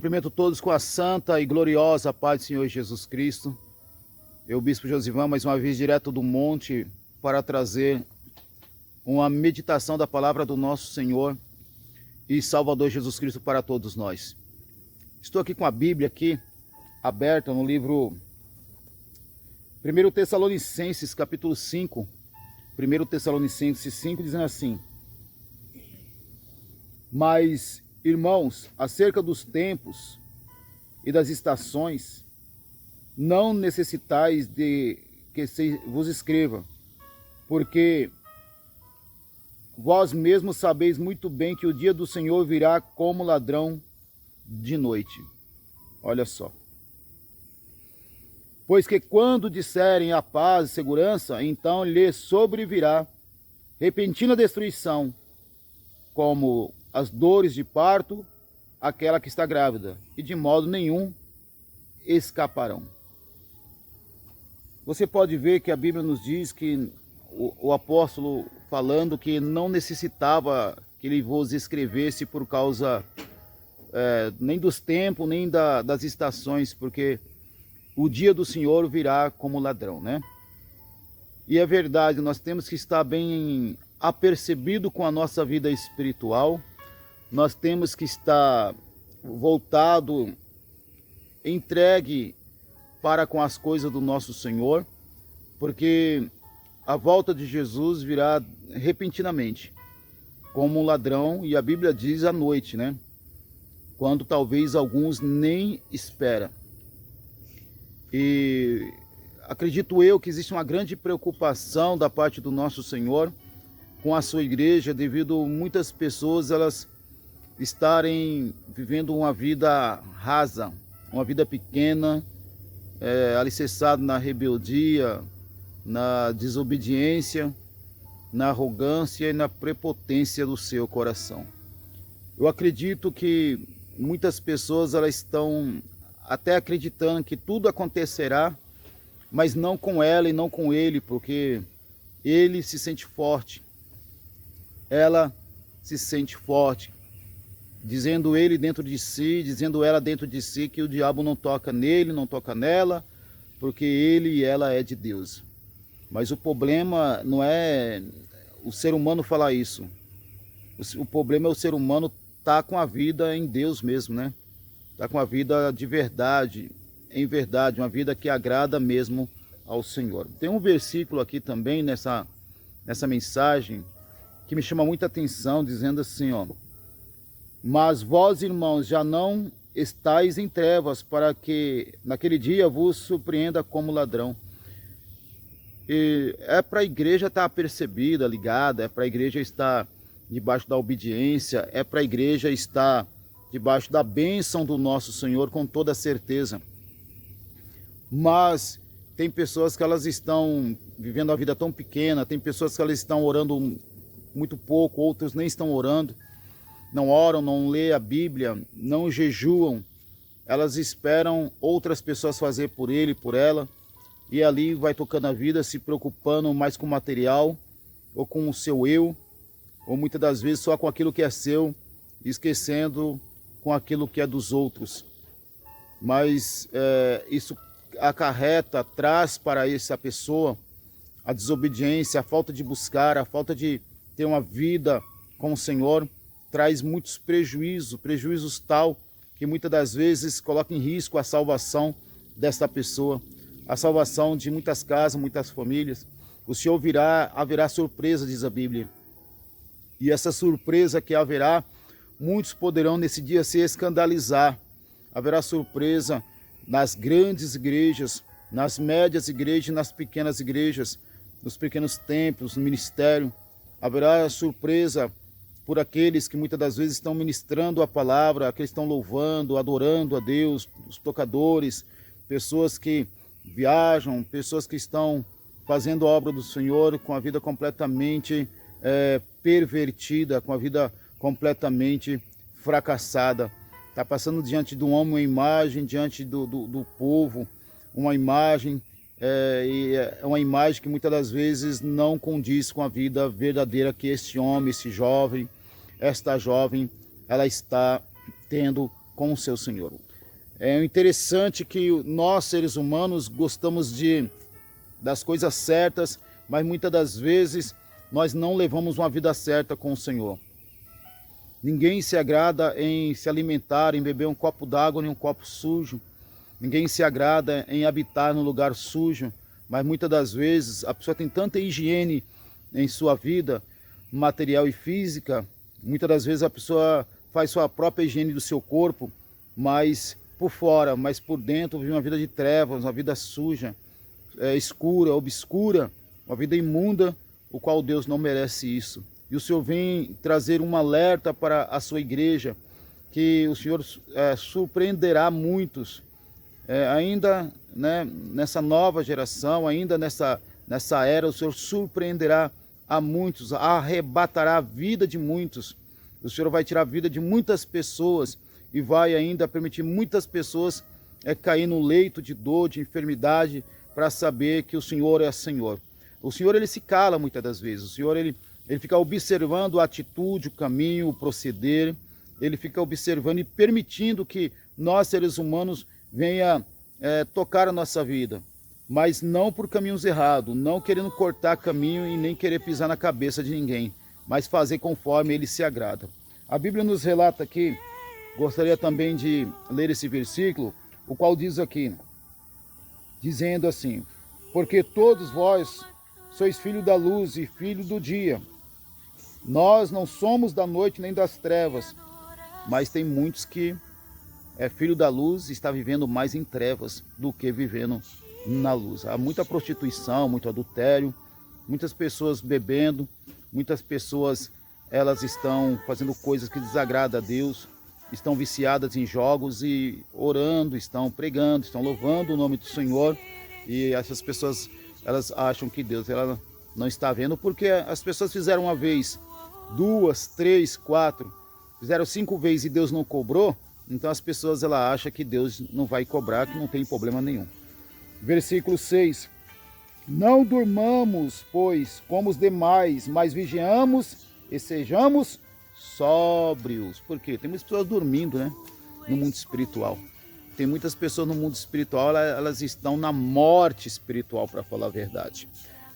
Cumprimento todos com a santa e gloriosa paz do Senhor Jesus Cristo. Eu, Bispo Josivan, mais uma vez direto do monte para trazer uma meditação da palavra do nosso Senhor e Salvador Jesus Cristo para todos nós. Estou aqui com a Bíblia aqui aberta no livro 1 Tessalonicenses, capítulo 5. 1 Tessalonicenses 5, dizendo assim: Mas, irmãos, acerca dos tempos e das estações, não necessitais de que se vos escreva, porque vós mesmos sabeis muito bem que o dia do Senhor virá como ladrão de noite. Olha só. Pois que quando disserem a paz e segurança, então lhe sobrevirá repentina destruição, como as dores de parto, aquela que está grávida, e de modo nenhum escaparão. Você pode ver que a Bíblia nos diz que o apóstolo falando que não necessitava que ele vos escrevesse por causa nem dos tempos, nem das estações, porque o dia do Senhor virá como ladrão, né? E é verdade, nós temos que estar bem apercebido com a nossa vida espiritual, nós temos que estar voltado, entregue para com as coisas do nosso Senhor, porque a volta de Jesus virá repentinamente, como um ladrão, e a Bíblia diz à noite, né? Quando talvez alguns nem esperam. E acredito eu que existe uma grande preocupação da parte do nosso Senhor com a sua igreja, devido a muitas pessoas elas estarem vivendo uma vida rasa, uma vida pequena, alicerçado na rebeldia, na desobediência, na arrogância e na prepotência do seu coração. Eu acredito que muitas pessoas elas estão até acreditando que tudo acontecerá, mas não com ela e não com ele, porque ele se sente forte, ela se sente forte, dizendo ele dentro de si, dizendo ela dentro de si que o diabo não toca nele, não toca nela, porque ele e ela é de Deus. Mas o problema não é o ser humano falar isso. O problema é o ser humano estar com a vida em Deus mesmo, né? Estar com a vida de verdade, em verdade, uma vida que agrada mesmo ao Senhor. Tem um versículo aqui também nessa mensagem que me chama muita atenção, dizendo assim, ó: Mas vós, irmãos, já não estáis em trevas, para que naquele dia vos surpreenda como ladrão. E é para a igreja estar apercebida, ligada, é para a igreja estar debaixo da obediência, é para a igreja estar debaixo da bênção do nosso Senhor com toda certeza. Mas tem pessoas que elas estão vivendo a vida tão pequena, tem pessoas que elas estão orando muito pouco, outros nem estão orando, não oram, não lê a Bíblia, não jejuam, elas esperam outras pessoas fazer por ele, por ela, e ali vai tocando a vida, se preocupando mais com o material, ou com o seu eu, ou muitas das vezes só com aquilo que é seu, esquecendo com aquilo que é dos outros. Mas isso acarreta, traz para essa pessoa a desobediência, a falta de buscar, a falta de ter uma vida com o Senhor, traz muitos prejuízos tal que muitas das vezes coloca em risco a salvação dessa pessoa, a salvação de muitas casas, muitas famílias. O Senhor haverá surpresa, diz a Bíblia. E essa surpresa que haverá, muitos poderão nesse dia se escandalizar. Haverá surpresa nas grandes igrejas, nas médias igrejas, nas pequenas igrejas, nos pequenos templos, no ministério. Haverá surpresa por aqueles que muitas das vezes estão ministrando a palavra, aqueles que estão louvando, adorando a Deus, os tocadores, pessoas que viajam, pessoas que estão fazendo a obra do Senhor com a vida completamente pervertida, com a vida completamente fracassada. Está passando diante de um homem uma imagem, diante do povo, uma imagem, e é uma imagem que muitas das vezes não condiz com a vida verdadeira que este homem, esse jovem, esta jovem, ela está tendo com o seu Senhor. É interessante que nós, seres humanos, gostamos das coisas certas, mas muitas das vezes nós não levamos uma vida certa com o Senhor. Ninguém se agrada em se alimentar, em beber um copo d'água nem um copo sujo. Ninguém se agrada em habitar num lugar sujo, mas muitas das vezes a pessoa tem tanta higiene em sua vida, material e física, muitas das vezes a pessoa faz sua própria higiene do seu corpo, mas por fora, mas por dentro vive uma vida de trevas, uma vida suja, escura, obscura, uma vida imunda, o qual Deus não merece isso. E o Senhor vem trazer um alerta para a sua igreja, que o Senhor surpreenderá muitos, ainda, né, nessa nova geração, ainda nessa era, o Senhor surpreenderá a muitos, arrebatará a vida de muitos. O Senhor vai tirar a vida de muitas pessoas e vai ainda permitir muitas pessoas cair no leito de dor, de enfermidade, para saber que o Senhor é Senhor. O Senhor, ele se cala muitas das vezes. O Senhor, ele fica observando a atitude, o caminho, o proceder. Ele fica observando e permitindo que nós, seres humanos, venha tocar a nossa vida. Mas não por caminhos errados, não querendo cortar caminho e nem querer pisar na cabeça de ninguém, mas fazer conforme ele se agrada. A Bíblia nos relata aqui, gostaria também de ler esse versículo, o qual diz aqui, dizendo assim: porque todos vós sois filhos da luz e filhos do dia. Nós não somos da noite nem das trevas, mas tem muitos que é filho da luz e está vivendo mais em trevas do que vivendo na luz. Há muita prostituição, muito adultério, muitas pessoas bebendo, muitas pessoas elas estão fazendo coisas que desagradam a Deus, estão viciadas em jogos e orando, estão pregando, estão louvando o nome do Senhor, e essas pessoas elas acham que Deus ela não está vendo, porque as pessoas fizeram uma vez, 2, 3, 4, fizeram 5 vezes e Deus não cobrou, então as pessoas elas acham que Deus não vai cobrar, que não tem problema nenhum. Versículo 6. Não durmamos, pois, como os demais, mas vigiamos e sejamos sóbrios. Por quê? Tem muitas pessoas dormindo, né? No mundo espiritual. Tem muitas pessoas no mundo espiritual, elas estão na morte espiritual, para falar a verdade.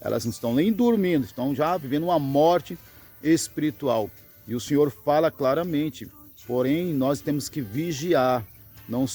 Elas não estão nem dormindo, estão já vivendo uma morte espiritual. E o Senhor fala claramente, porém nós temos que vigiar. Não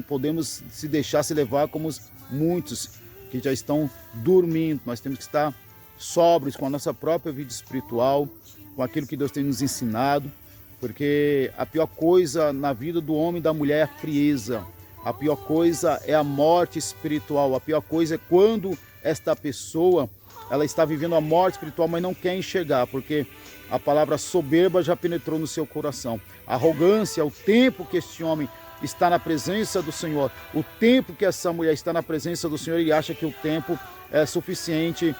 podemos se deixar se levar como muitos que já estão dormindo. Nós temos que estar sóbrios com a nossa própria vida espiritual, com aquilo que Deus tem nos ensinado, porque a pior coisa na vida do homem e da mulher é a frieza. A pior coisa é a morte espiritual. A pior coisa é quando esta pessoa ela está vivendo a morte espiritual, mas não quer enxergar, porque a palavra soberba já penetrou no seu coração. A arrogância, o tempo que este homem está na presença do Senhor, o tempo que essa mulher está na presença do Senhor, ele acha que o tempo é suficiente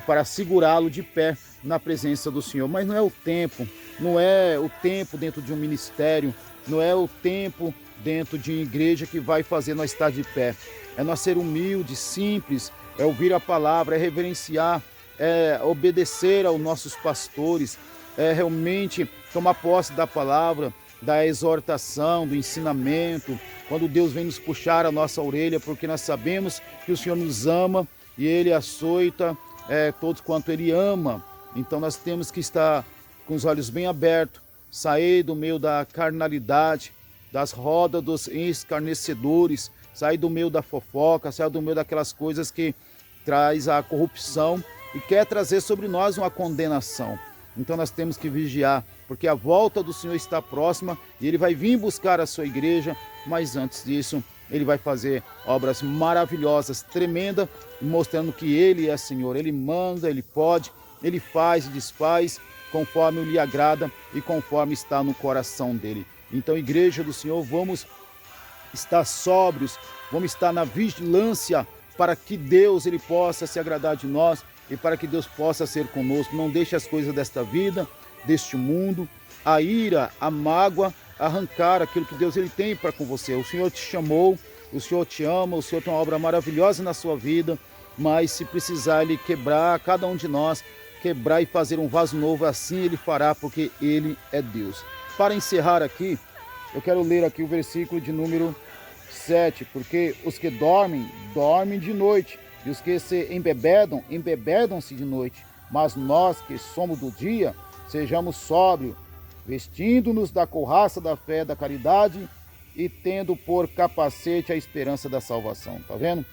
para segurá-lo de pé na presença do Senhor. Mas não é o tempo, não é o tempo dentro de um ministério, não é o tempo dentro de uma igreja que vai fazer nós estar de pé. É nós ser humilde, simples, é ouvir a palavra, é reverenciar, é obedecer aos nossos pastores, é realmente tomar posse da palavra, da exortação, do ensinamento, quando Deus vem nos puxar a nossa orelha, porque nós sabemos que o Senhor nos ama e Ele açoita todos quanto Ele ama. Então nós temos que estar com os olhos bem abertos, sair do meio da carnalidade, das rodas dos escarnecedores, sair do meio da fofoca, sair do meio daquelas coisas que traz a corrupção e quer trazer sobre nós uma condenação. Então nós temos que vigiar, porque a volta do Senhor está próxima e Ele vai vir buscar a sua igreja, mas antes disso Ele vai fazer obras maravilhosas, tremendas, mostrando que Ele é Senhor. Ele manda, Ele pode, Ele faz e desfaz conforme lhe agrada e conforme está no coração dEle. Então, igreja do Senhor, vamos estar sóbrios, vamos estar na vigilância para que Deus ele possa se agradar de nós e para que Deus possa ser conosco. Não deixe as coisas desta vida, deste mundo, a ira, a mágoa, arrancar aquilo que Deus ele tem para com você. O Senhor te chamou, o Senhor te ama, o Senhor tem uma obra maravilhosa na sua vida, mas se precisar ele quebrar cada um de nós, quebrar e fazer um vaso novo, assim ele fará, porque ele é Deus. Para encerrar aqui, Eu quero ler aqui o versículo de número 7, porque os que dormem, dormem de noite, e os que se embebedam, embebedam-se de noite. Mas nós que somos do dia, sejamos sóbrios, vestindo-nos da couraça da fé, da caridade e tendo por capacete a esperança da salvação. Tá vendo?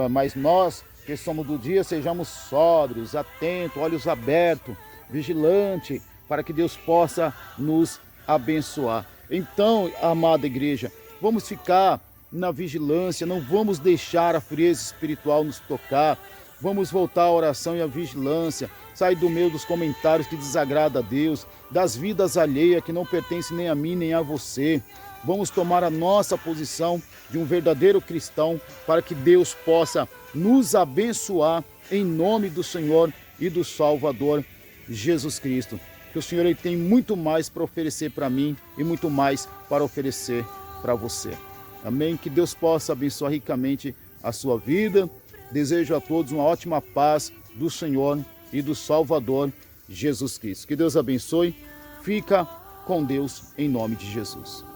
Mas nós que somos do dia, sejamos sóbrios, atentos, olhos abertos, vigilantes, para que Deus possa nos abençoar. Então, amada igreja, vamos ficar na vigilância, não vamos deixar a frieza espiritual nos tocar. Vamos voltar à oração e à vigilância, sair do meio dos comentários que desagradam a Deus, das vidas alheias que não pertencem nem a mim nem a você. Vamos tomar a nossa posição de um verdadeiro cristão para que Deus possa nos abençoar em nome do Senhor e do Salvador Jesus Cristo. Que o Senhor ele tem muito mais para oferecer para mim e muito mais para oferecer para você. Amém? Que Deus possa abençoar ricamente a sua vida. Desejo a todos uma ótima paz do Senhor e do Salvador Jesus Cristo. Que Deus abençoe. Fica com Deus em nome de Jesus.